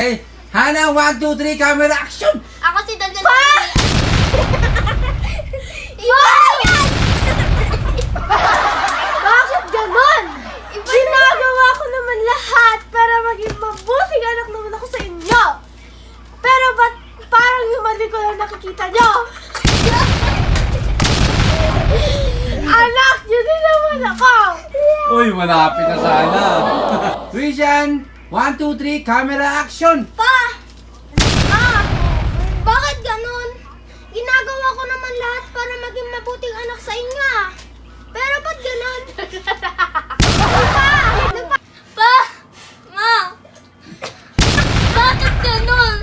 Okay, Hana, 1, 2, 3, camera, action! Ako si Daniel. Pa! Yan! Bakit ganon? Ginagawa ko naman lahat para maging mabuting anak naman ako sa inyo. Pero ba't parang yung mali ko lang nakikita nyo? Anak, yun din naman ako. Uy, malapit na sana. Christian, 1, 2, 3, camera, action! Pa! Ma! Bakit ganun? Ginagawa ko naman lahat para maging mabuting anak sa inyo. Pero ba't ganun? Pa! Pa! Ma! Bakit ganun?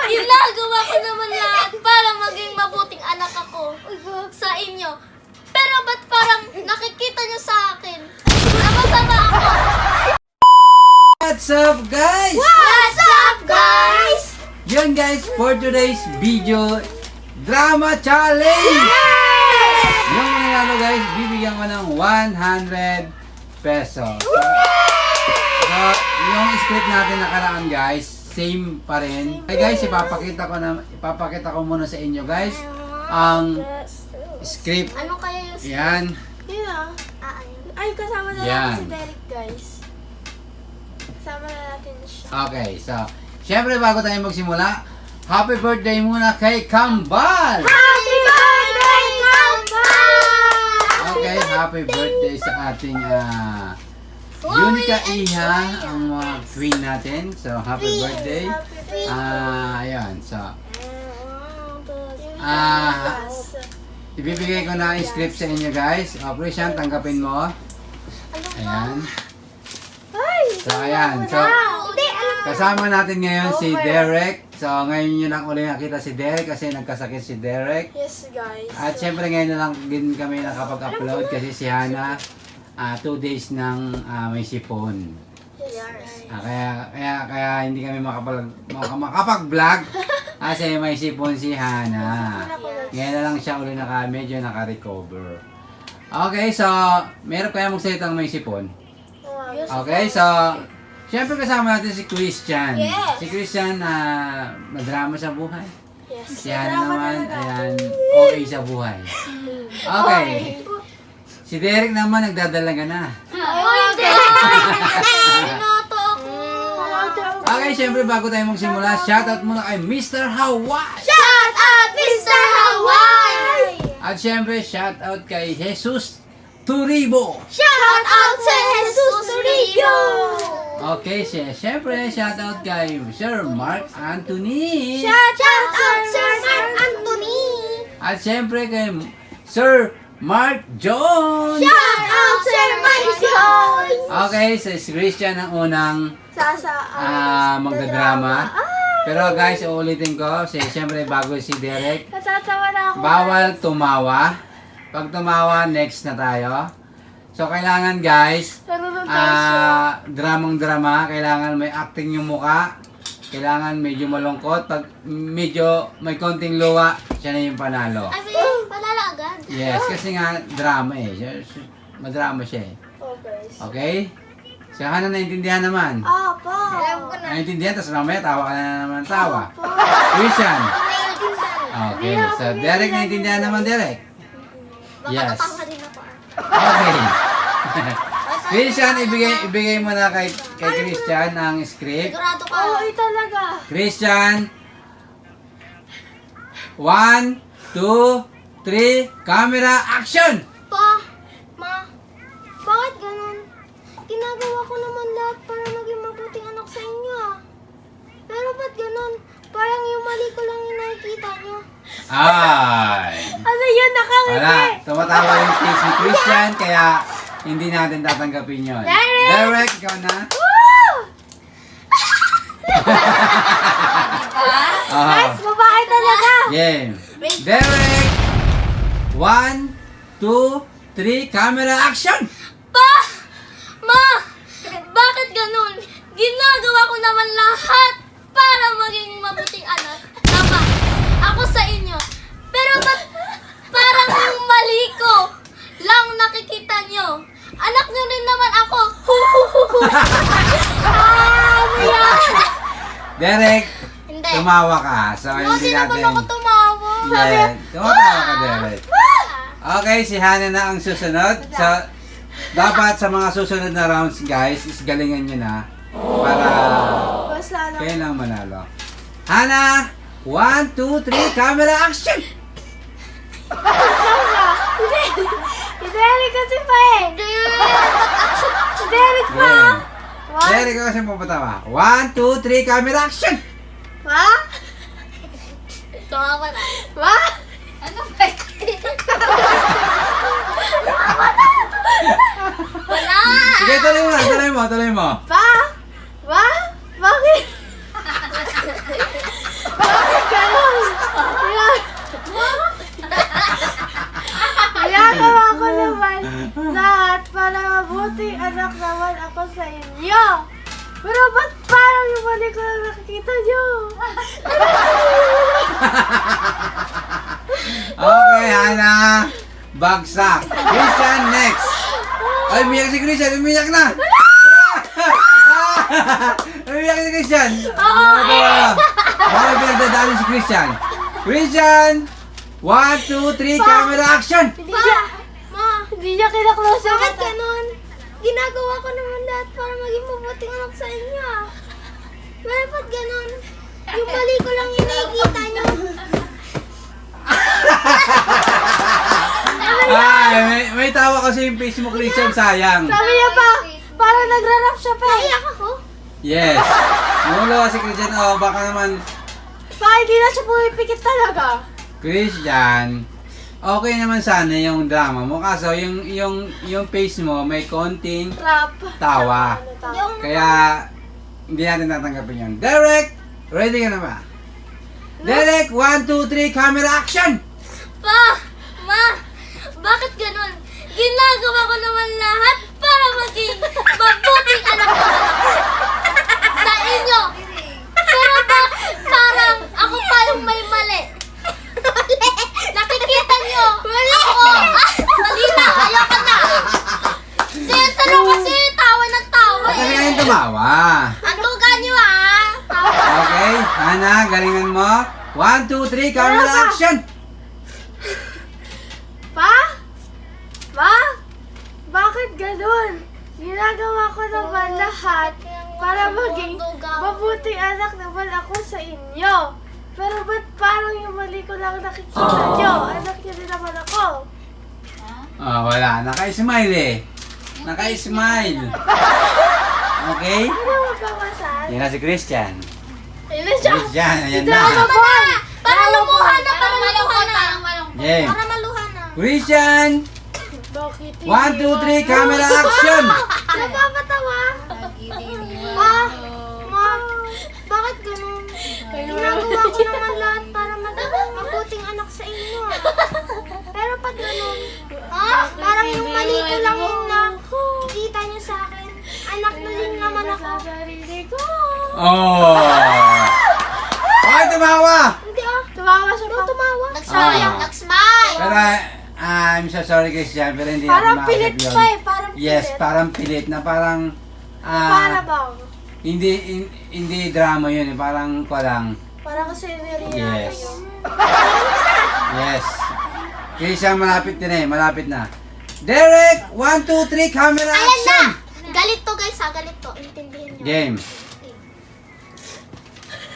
Ginagawa ko naman lahat para maging mabuting anak ako sa inyo. Pero ba't parang nakikita niyo sa akin? Sama-sama ako. What's up, guys? What's up, guys? Yun guys, for today's video, drama challenge! Yung mangyayari guys, bibigyan ko ng 100 pesos. So, yung script natin nakaraan guys, same pa rin. Okay guys, ipapakita ko muna sa inyo guys ang script. Ano kaya yung Yan. Yun ah. ayun. Ay, kasama na Yan. natin si Derek, guys. Kasama na natin siya. Okay, so, syempre bago tayo magsimula, happy birthday muna kay Kambal! Happy birthday, Kambal! Okay, happy birthday sa ating Unica Iha, ang mga queen natin. So, happy birthday. Ayan, so, ibibigay ko na ang script sa inyo guys. Operation, tanggapin mo. Ayan. Ay! So, ayan. So, kasama natin ngayon si Derek. So, ngayon nyo lang ulit nakita si Derek kasi nagkasakit si Derek. Yes, guys. At syempre ngayon na lang din kami nakapag-upload kasi si Hana 2 days nang may sipon. Yes, guys. Kaya hindi kami makapag-vlog kasi may sipon si Hana. Ngayon na lang siya ulit medyo naka-recover. Okay, so meron kaya magsalitang may sipon. Okay, so syempre kasama natin si Christian. Yes. Si Christian madrama sa buhay. Yes. Si Hana Drama naman, talaga. ayan, okay sa buhay. Okay. Si Derek naman nagdadalaga na. Binoto ako. Okay, syempre bago tayo magsimula, shoutout muna kay Mr. Hawaii! Shout out, Mr. Hawaii! At syempre, shoutout kay Jesus Turibo! Shout out sa Jesus Toribio! Okay, syempre, shoutout kay Sir Mark Anthony! Shout out, Sir Mark Anthony! At syempre kay Sir Mark Jones! Shout out, Sir Mark Jones! Okay, so si Christian ang unang magdadrama. Pero guys, uulitin ko, syempre bago si Derek, Natatawa na ako. bawal tumawa. Pag tumawa, next na tayo. So, kailangan guys, Narunod tayo siya. dramang-drama, kailangan may acting yung muka, kailangan medyo malungkot, pag medyo may konting luwa, siya na yung panalo. Ay, palala agad. Yes, kasi nga drama eh. Madrama siya eh. Oh, guys. Okay? So, Hana, naintindihan naman. Apo. Alam ko na. Naintindihan, tapos mamaya tawa ka na naman tawa. Christian. Okay, so Derek, naintindihan naman Derek. Yes. Makakatangka din ako. Okay. Christian, ibigay mo na kay Christian ang script. Sigurado ka. Oo, talaga. Christian, 1, 2, 3, camera, action! Pa, ma, bakit ganun? Ginagawa ko naman lahat para maging mabuting anak sa inyo. Pero ba't ganun? Parang yung mali ko lang yung nakikita nyo. Ay! Ano yun? Nakangiti. Wala, tumatawa yung face ni Christian, kaya hindi natin tatanggapin yun. Derek! Derek, ikaw na. Woo! Oh. Guys, babae talaga. Game. Derek, 1, 2, 3, camera, action! Pa! Ma! Bakit ganun? Ginagawa ko naman lahat para maging mabuting anak. Tama, ako sa inyo. Pero ba't parang yung mali ko lang nakikita nyo? Anak nyo rin naman ako. Derek, Hindi. tumawa ka. So, Buti hindi naman natin... ako tumawa. Yeah, tumatawa ka, Derek. Okay, si Hana na ang susunod. So, dapat sa mga susunod na rounds, guys, is galingan nyo na para Basta lang. kayo lang manalo. Hana, 1, 2, 3, camera action! Hindi. Si Derek kasi pa eh. Si Derek pa. Game. What? Derek, ako siyang pupatawa. 1, 2, 3, camera action! Ma? Tumawa na. Ma? Ano ba? Wala! Sige, tuloy mo. Pa? Ma? Bakit? Bakit ganun? Ginagawa ko naman lahat para mabuting anak naman ako sa inyo. Pero ba't parang yung mali ko lang nakikita nyo? Okay, Hana. Bagsak. Christian, next. Ay, umiyak si Christian. Umiyak na. Umiyak si Christian. Bakit pinagdadali si Christian? Christian, 1, 2, 3, camera action! Hindi niya kinaklose yung Bakit mata. ganun? Ginagawa ko naman lahat para maging mabuting anak sa inyo. Bakit ganun? Yung mali ko lang yung nakikita nyo. Ay, may tawa kasi yung face mo, Christian. Sayang. Sabi niya pa, parang nagra-rap siya pa. Naiyak ako. Yes. Mulo si Christian. Oh, baka naman, Pa, hindi na siya pumipikit talaga. Christian, okay naman sana yung drama mo. Kaso yung face mo may konting Rap. tawa. Yung Kaya, hindi natin tatanggapin yun. Derek, ready ka na ba? Derek, 1, 2, 3, camera action! Pa! Ma! Bakit ganun? Ginagawa ko naman lahat para maging mabuting anak naman ako sa inyo. Pero parang ako pa yung may mali. Nakikita nyo? Ako! Mali na! Ayoko na! Sensaro kasi tawa ng tawa Huwag ka eh. kayong tumawa. Ang duga nyo ah! Okay, Hana, galingan mo. 1, 2, 3, camera action! Pa? Ma? Bakit ganun? Ginagawa ko naman lahat para maging mabuting anak naman ako sa inyo. Pero ba't parang yung mali ko lang nakikita nyo? Anak niyo din naman ako. Oh, wala. Naka-smile eh. Naka-smile. Okay? Ano magpapasan? Yan na si Christian. Ayun na siya. Christian, ayan Drama na. boy! Para lumuhan na! Para maluhan na! Game. Para maluhan na! Christian, Bakit 1, 2, 3, camera action! Napapatawa? Pa? Ma? Bakit ganun? Ginagawa ko naman lahat para mabuting anak sa inyo. Pero pag ganun, parang yung mali ko lang yung nakikita niyo sa akin. Anak na din naman ako. Sarili ko. Oh! Okay, tumawa! Hindi Tumawa siya pa. tumawa. Ah. Nag-smile. Pero, I'm so sorry Christian, pero hindi Parang natin pilit ma-accept yun. pa eh. Parang Yes, pilit. parang pilit na parang Para bang? hindi drama yun eh, parang lang. Parang kasi niriyata Yes. yun. Yes. Christian, malapit din eh, malapit na. Derek, 1, 2, 3, camera Ayan na! action! Galit to guys ha, galit to. Intindihin niyo. Game.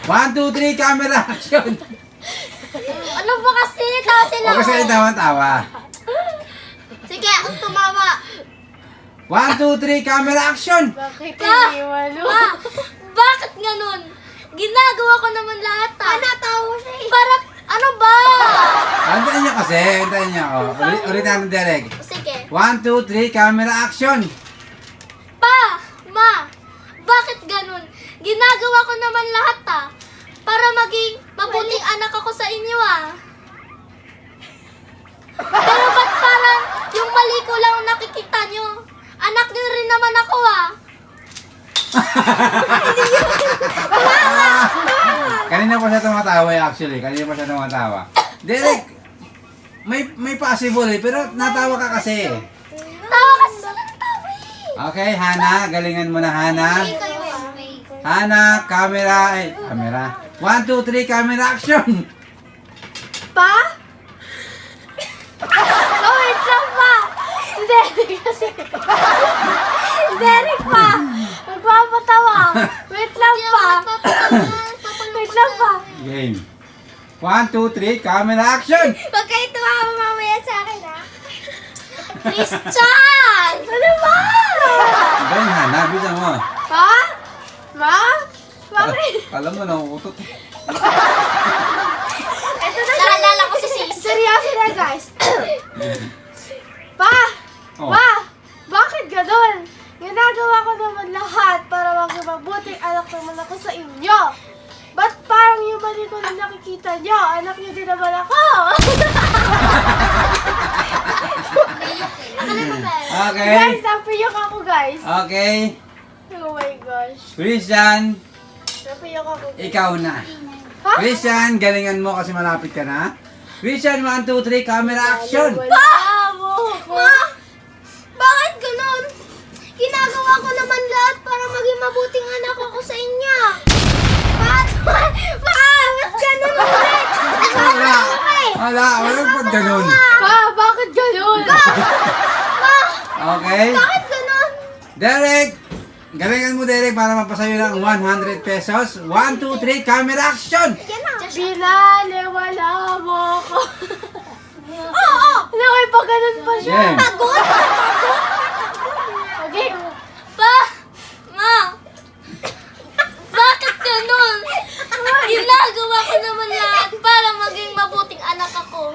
1, 2, 3, camera action! Ano ba kasi? Tawa sila. Huwag kasi tawa-tawa. Sige, ang tumawa. 1, 2, 3, camera action! Bakit Pa! hindi walo? Ma! Bakit ganun? Ginagawa ko naman lahat ha. Natawa siya eh. Para, ano ba? Antayin niyo kasi, antayin niyo. Ulit natin, Derek. Sige. 1, 2, 3, camera action! Pa! Ma! Bakit ganun? Ginagawa ko naman lahat ha. Para maging mabuting anak ako sa inyo ah. Pero ba't parang yung mali ko lang nakikita nyo? Anak nyo rin naman ako ah. Kanina pa siya tumatawa eh, actually. Kanina pa siya tumatawa. Derek, may possible eh, pero natawa ka kasi. Tawa kasi sila ng tawa eh. Okay, Hana, galingan mo na, Hana. Kayo eh. Hana, camera, 1, 2, 3, camera, action! Pa? Oh, wait lang pa. Si Derek kasi. Si Derek pa. Magpapatawa. Wait lang pa. Wait lang pa. Game. 1, 2, 3, camera, action! Huwag kayo tumawa mamaya sa akin, ha? Christian! Ano ba? Ba yung Hana, bisa mo. Pa? Ma? Bakit? Alam mo, nakukutot. Ito na. Naalala ko si Sis. Seryoso na, guys. Pa! Oh. Pa! Bakit ganun? Ginagawa ko naman lahat para maging mabuting anak naman ako sa inyo. Ba't parang yung mali ko na nakikita nyo? Anak nyo din naman ako. Okay. Guys, napiyok ako, guys. Okay. Oh my gosh. Christian, Napiyok ako. ikaw na. Ha? Christian, galingan mo kasi malapit ka na. Christian, 1, 2, 3, camera, action! Wala mo ko. Ma! Bakit ganun? Ginagawa ko naman lahat para maging mabuting anak ako sa inyo. Bakit? Bakit ganun ulit? Wala pag ganun. Pa, bakit ganun? Okay. Bakit ganun? Derek, galingan mo Derek para mapasayo ng 100 pesos. 1, 2, 3, camera, action! Yan na. Binaliwala mo ko. Oo! Nakay pa ganun pa siya. Game. Pagod! Okay. Pa! Ma! Bakit ganun? Ginagawa ko naman lahat para maging mabuting anak ako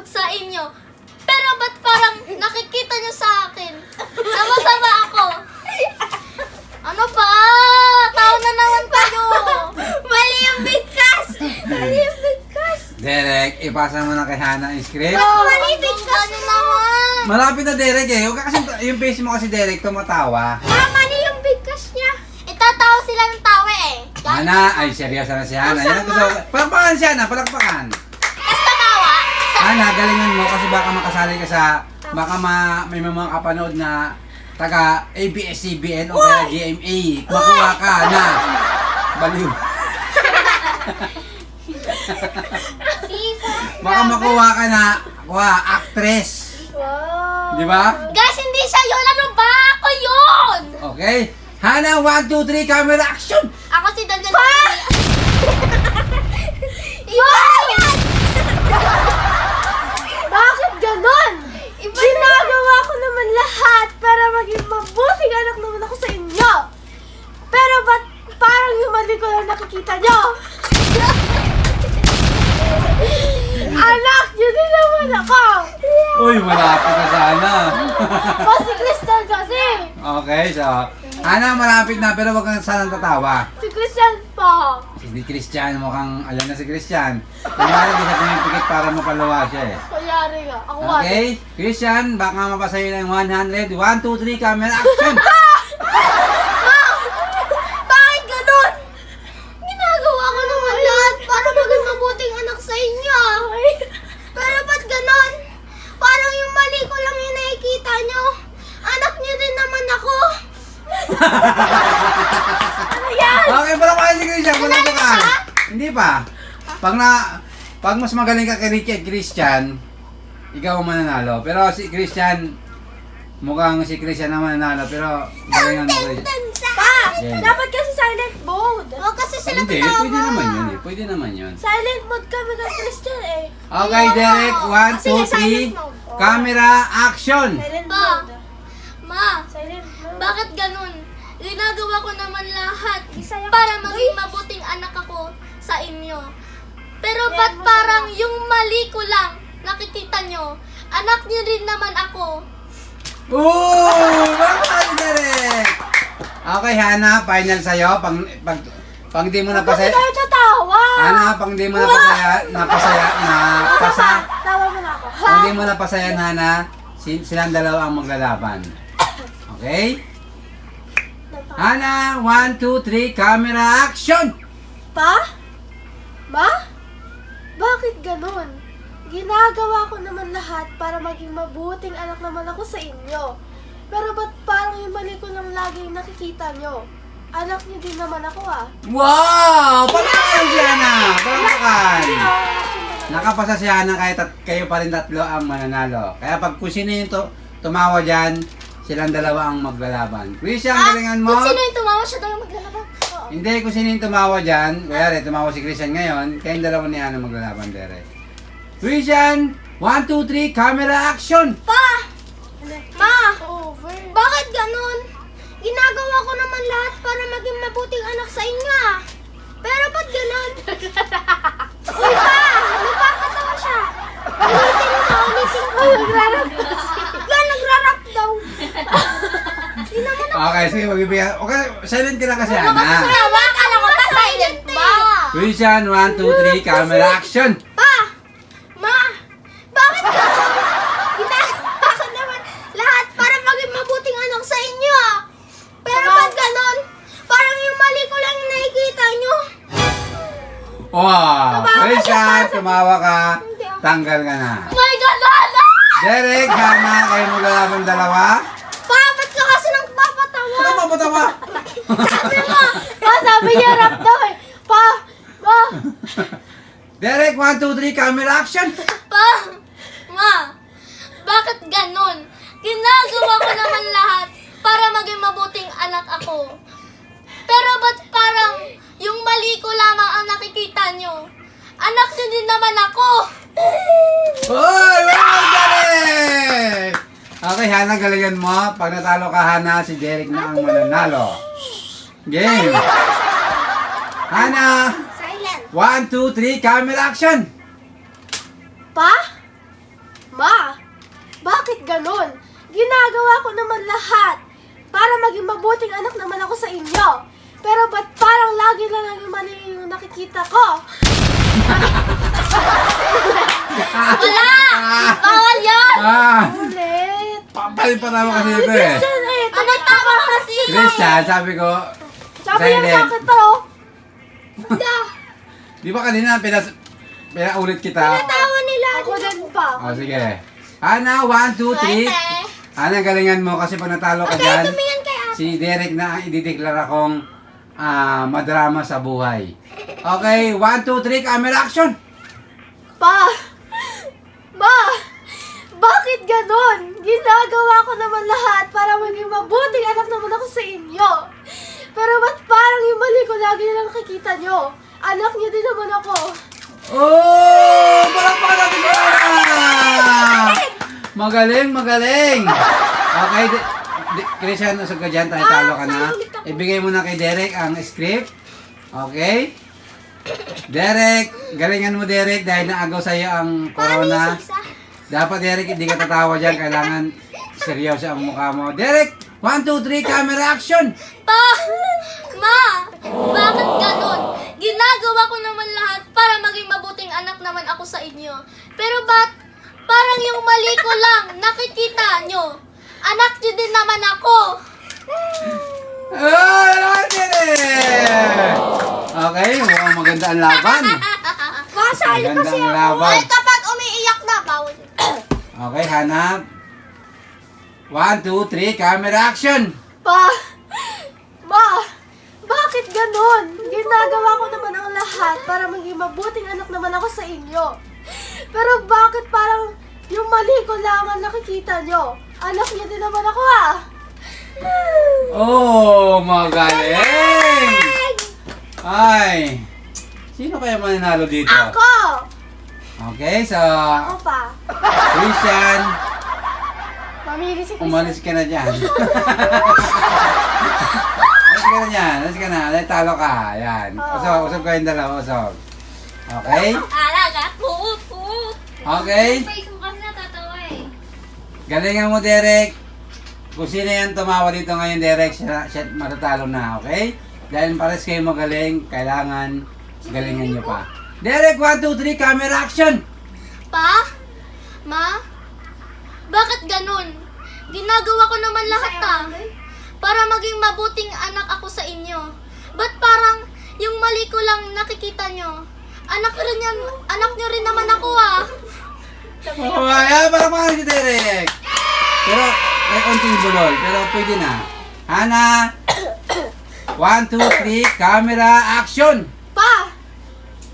sa inyo. Pero ba't parang nakikita niyo sa akin na masama ako? Ano pa? Tao na naman kayo! Mali yung bigkas! Mali yung bigkas! Derek, ipasa mo na kay Hana yung script. Mali yung bigkas na naman! Malapit na Derek eh. Huwag ka kasi, yung face mo kasi Derek, tumatawa. Mali yung bigkas niya! Itatawa sila ng tawa eh. Hana, ay seryoso na si Hana. Yan ang gusto. Palakpakan si Hana, palakpakan. Basta tawa! Hana, galingan mo kasi baka makasali ka sa, baka may mga kapanood na taga ABS-CBN o kaya GMA. Makuha ka na. Baliw. Baka makuha ka na, actress. Wow. Di ba? Guys, hindi siya yun! Ano ba? Ako yun! Okay. Hana, 1, 2, 3, camera, action! Ako si Dandan. Iba yan! Bakit ganon? Ginagawa ko naman lahat para maging mabuting anak naman ako sa inyo. Pero ba't parang yung mali ko lang nakikita nyo? Anak nyo din naman ako. Uy, malapit na sana. O si Christian kasi. Okay, so, Hana, malapit na pero wag kang sanang tatawa. Si Christian po. Si Christian, mukhang alam na si Christian. Kumari, di sa pumipikit para mapaluwa siya eh. Kuyari nga. Ako Okay, Christian, baka mapasayo ng 100. 1, 2, 3, camera, action! Bakit ganun? Ginagawa ko naman lahat para maging mabuting anak sa inyo. Pero ba't ganun? Parang yung mali ko lang yung nakikita nyo. Anak nyo din naman ako. Okay, pero kaya si Christian, walang ka. Hindi pa. Pag mas magaling ka kay Richard Christian, ikaw ang mananalo. Pero si Christian, mukhang si Christian ang mananalo. Pero galingan mo Christian. Pa! Yan. Dapat kasi silent mode. Huwag kasi sila Hindi, tatawa. pwede naman yun eh. Pwede naman yun. Silent mode kami kay Christian eh. Okay, Derek, 1, Sige, 2, silent 3, mode. camera, action! Silent Pa! mode. Ma! Silent mode. Bakit ganun? Ginagawa ko naman lahat Isaya ko. para maging mabuting anak ako sa inyo. Pero ba't parang yung mali ko lang nakikita nyo? Anak nyo rin naman ako. Ooh! Bakit, Derek? Okay, Hana, final sa'yo. Pang di mo Kasi napasaya. tayo tatawa. Hana, pang di mo napasaya. Tawa mo na ako. Pang di mo napasayan, Hana, silang dalawa ang maglalaban. Okay? Hana, 1, 2, 3, camera, action! Pa? Ma? Bakit ganun? Ginagawa ko naman lahat para maging mabuting anak naman ako sa inyo. Pero ba't parang yung mali ko lang lagi nakikita nyo? anak niyo din naman ako ah. Wow! Palakpakan si Hana! Palakpakan! Nakapasa si Hana kahit kayo pa rin tatlo ang mananalo. Kaya pag kung sino yung tumawa dyan, silang dalawa ang maglalaban. Christian, galingan mo. Kung sino yung tumawa, siya daw yung maglalaban. Hindi, kung sino yung tumawa dyan, kaya tumawa si Christian ngayon, kayong dalawa ni Hana maglalaban, Derek. Christian, 1, 2, 3, camera action! Pa! Ma! Over. Bakit ganun? Ginagawa ko naman lahat para maging mabuting anak sa inyo ah. Pero ba't ganun? Uy pa! Napakatawa siya. Ulitin mo. Nagrarap Nagrarap daw. Di naman ako. Okay, sige, magbibigyan. Okay, silent ka lang kasi, Hana. Tawa ka lang ako. Silent ba? Christian, 1, 2, 3, camera action! Pa! Ma! Bakit ganun? Ginagawa ko naman lahat para maging mabuting anak sa inyo ah. Pero ba't ganun? Parang yung mali ko lang yung nakikita nyo. Wow! Christian, tumawa ka. Tanggal ka na. Oh my God, Hana! Derek, Hana, kayo maglalaban dalawa. Pa, ba't ka kasi nagpapatawa? Ano ba patawa? Sabi mo! Pa, sabi niya rap daw eh. Pa! Pa! Derek, 1, 2, 3, camera action! Pa! Ma! Bakit ganun? Ginagawa ko naman lahat para maging mabuting anak ako. Pero ba't parang yung mali ko lamang ang nakikita nyo? Anak nyo din naman ako! Hoy! Wow, Derek! Okay, Hana, galingan mo. Pag natalo ka, Hana, si Derek na ang mananalo. Game! Hana! Silent! 1, 2, 3, camera action! Pa? Ma? Bakit ganun? Ginagawa ko naman lahat para maging mabuting anak naman ako sa inyo. Pero ba't parang lagi na lang yung mali yung nakikita ko? Wala! Bawal yan! Ulit. Pampalin pa naman kasi ito eh. Christian eh. Ano tama kasi? Christian, sabi ko, Sabi yung silent. sakit pa oh. Di ba kanina pinaulit kita? Tawa nila. Ako din pa. O, sige. Hana, 1, 2, 3. Hana, galingan mo kasi pag natalo ka Okay, dyan, tumingin kay ate. si Derek na ang idideklara kong madrama sa buhay. Okay, 1, 2, 3, camera action! Pa! Ma! Bakit ganon? Ginagawa ko naman lahat para maging mabuting anak naman ako sa inyo. Pero ba't parang yung mali ko lagi na lang nakikita nyo? Anak niyo din naman ako. Oh! Palakpakan natin siya! Magaling, magaling! Okay, Christian, usog ka dyan, talo ka na. Ibigay mo na kay Derek ang script. Okay? Derek, galingan mo Derek dahil naagaw sa'yo ang corona. Dapat Derek, hindi ka tatawa dyan. Kailangan seryoso ang mukha mo. Derek, 1, 2, 3, camera action! Pa! Ma! Bakit ganun? Ginagawa ko naman lahat para maging mabuting anak naman ako sa inyo. Pero ba't parang yung mali ko lang nakikita nyo? Anak nyo din naman ako. Oh, naman Derek! Okay, mukhang maganda ang laban. Masali Maganda kasi ang ako. laban. Ay, kapag umiiyak na, bawal. Okay, hanap. 1, 2, 3, camera action! Pa! Ma! Bakit ganon? Ginagawa ko naman ang lahat para maging mabuting anak naman ako sa inyo. Pero bakit parang yung mali ko lang ang nakikita nyo? Anak niyo din naman ako ah. Oh, magaling! Ay, sino kaya mananalo dito? Ako! Okay, so, Ako pa. Christian, Mamili si Christian. umalis ka na dyan. Alis ka na dyan, alis ka na. Talo ka, yan. Usog kayong dalawa, usog. Okay? Alaga, puut. Okay? Face mo kasi natatawa eh. Galingan mo, Derek. Kung sino yan tumawa dito ngayon, Derek, siya matatalo na, okay? Dahil pares kayo magaling, kailangan galingan nyo pa. Derek, 1, 2, 3, camera action! Pa? Ma? Bakit ganun? Ginagawa ko naman lahat para maging mabuting anak ako sa inyo. Ba't parang yung mali ko lang nakikita nyo? Anak nyo rin naman ako ah. Oh, ayan, parang mga si Derek. Pero, may konting bulol, pero pwede na. Hana, 1, 2, 3, camera, action! Pa!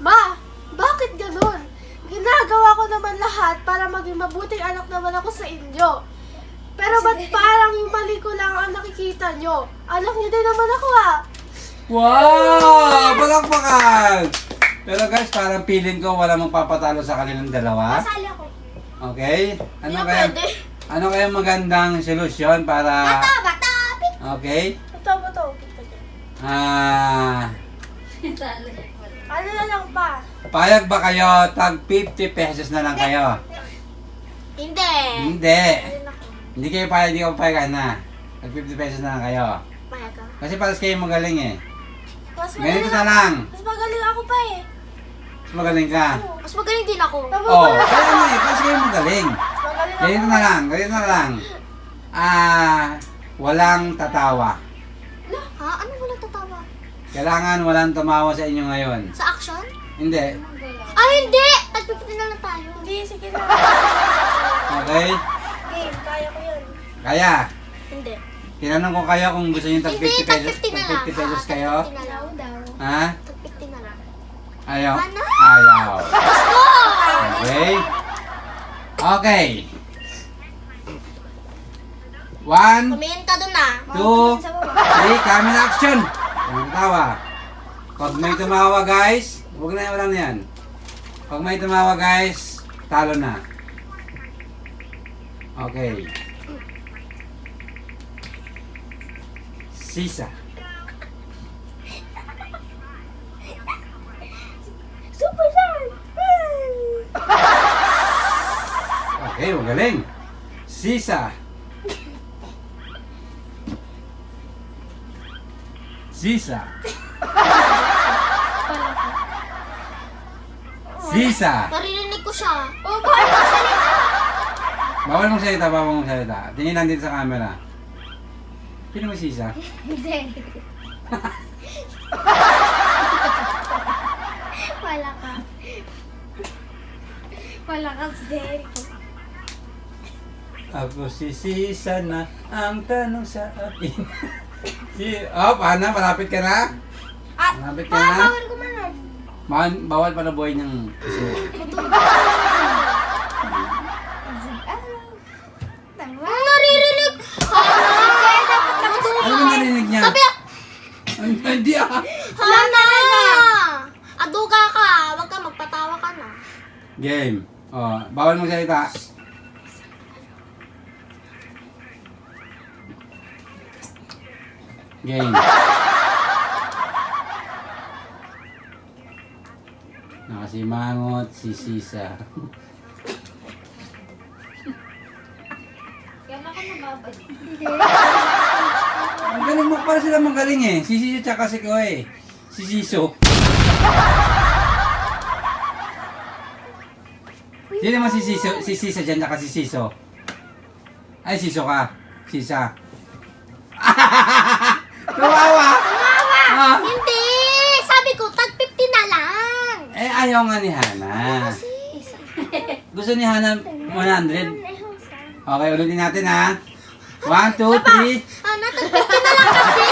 Ma! Bakit ganun? Ginagawa ko naman lahat para maging mabuting anak naman ako sa inyo. Pero ba't parang yung mali ko lang ang nakikita nyo? Anak niyo din naman ako ah. Wow! Palakpakan! Pero guys, parang feeling ko wala magpapatalo sa kanilang dalawa. Masali ako. Okay? Hindi na pwede. Ano kaya magandang solusyon para... Bata! Okay? Ito. Ah... Ano na lang pa? Payag ba kayo? Tag 50 pesos na lang kayo. Hindi. Hindi. Hindi kayo payag, hindi ko payagan na. Tag 50 pesos na lang kayo. Maya ka. Kasi paras kayo magaling eh. Mas Ganito na lang. Mas magaling ako pa eh. Mas magaling ka. Mas magaling din ako. Oh, kaya nga eh. Paras kayo magaling. Mas magaling ako. Ganito na lang. Walang tatawa. Ha? Ano walang tatawa? Kailangan walang tumawa sa inyo ngayon. Sa action? Hindi. Ah, hindi! Tagpipiti na lang tayo. Hindi, sige na. Okay? Game, kaya ko yun. Kaya, Hindi. tinanong ko kayo kung gusto niyo tag 50 Hindi, pesos. tag-50 na lang. Tag 50 pesos kayo? Tag-50 na lang. Ha? Tag-50 na lang. Ayaw? Ano? Ayaw. Gusto! Okay? Okay. 1, Tumingin ka dun ah. 2, 3, camera action! Huwag tawa. Pag may tumawa guys, huwag na wala na yan. Pag may tumawa guys, talo na. Okay. Sisa. Super shark! Okay, magaling. Sisa. Sisa. Sisa. Naririnig ko siya. Oh, paano magsalita? Bawal mong salita, bawal mong salita. Tingin lang dito sa camera. Sino may sisa? Hindi. Wala ka. Wala ka, Derek. Ako si Sisa na ang tanong sa akin. Oh, paano? Malapit ka na? Malapit ka na? Bawal kumanon. Bawal pala buhay niyang kasi. Naririnig! Ano yung narinig niya? Sabi, Hindi ah. Hana! Aduga ka! Huwag ka, magpatawa ka na. Game. Oh, bawal mong salita. Game. Nakasimangot si Sisa. Ang galing mo, para sila magaling eh. Si Siso tsaka si Koy. Si Siso. Sino naman si Siso? Si Sisa dyan tsaka si Siso. Ay, Siso ka. Sisa. Kawawa! Ah. Hindi! Sabi ko, tag 50 na lang! Eh, ayaw nga ni Hana. Gusto ni Hana 100. Okay, ulitin natin ha. 1, 2, 3. Ana, tag 50 na lang kasi!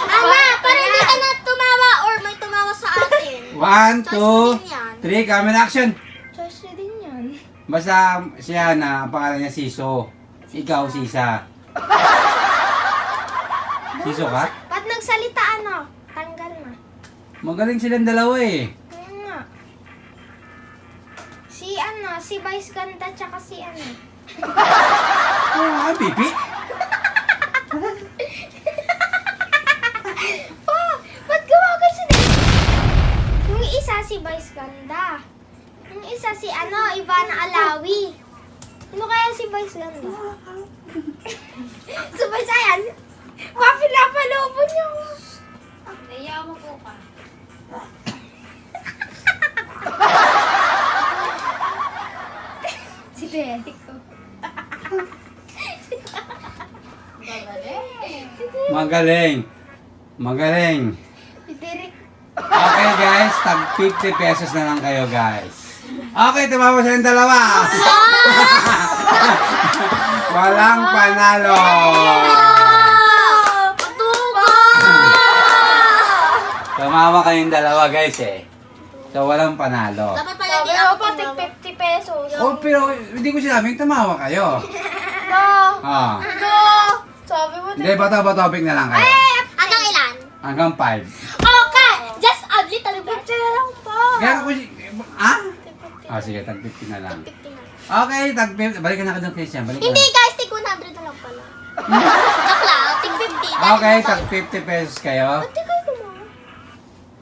Ana, para hindi ka na tumawa or may tumawa sa atin. 1, 2, 3, camera action. Choice din yan. Basta si Hana, ang pangalan niya Siso. Ikaw, Sisa. Siso ka? Ba't nagsalita ano? Tanggal na. Magaling silang dalawa eh. Kaya nga. Si Vice Ganda tsaka si ano. Ah, pipi. Pa! Ba't gawagan si Dave? Yung isa si Vice Ganda. Yung isa si ano, Ivana Alawi. Ano kaya si Vice Ganda? Sabay sayan. Pinapalobo niyo. Kaya mo po ka. Si Derek. Magaling. Magaling. Si Derek. Okay guys, tag 50 pesos na lang kayo guys. Okay, tumawa silang dalawa. Walang panalo. Aduga! Tumawa kayong dalawa guys eh. So walang panalo. Dapat pala Sabi di mo ako pa, tig tumawa. 50 pesos. Oh, pero hindi ko sinabing tumawa kayo. No! Ah. No! Sabi mo, Hindi, bato-topic na lang kayo. Hanggang ilan? Hanggang 5. Okay! Just a little bit. 50 na lang po. Kaya ako ah? Ah, sige, tag 50 na lang. 50 na. Okay, tag 50. Balikan na ka doon, Christian. Balikan Hindi na. guys, tig 100 na lang pala. Joke lang, tig 50. Okay, tag 50 pesos kayo. Hindi kayo tumawa.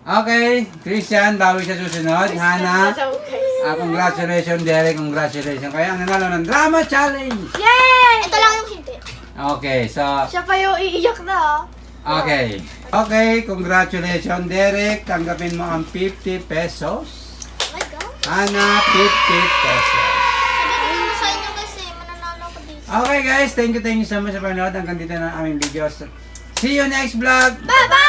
Okay, Christian, bawi sa susunod. Hana, Guys. congratulations, Derek, congratulations. Kaya ang nanalo ng Drama Challenge. Yay! Ito lang yung hindi. Okay, so, Siya pa yung iiyak na. okay. Okay, congratulations, Derek. Tanggapin mo ang 50 pesos. Oh my God. Hana, 50 pesos. Sabi ko naman sa inyo kasi, mananalo ko dito. Okay guys, thank you so much sa panonood. Hanggang dito na ang aming videos. See you next vlog. Bye-bye!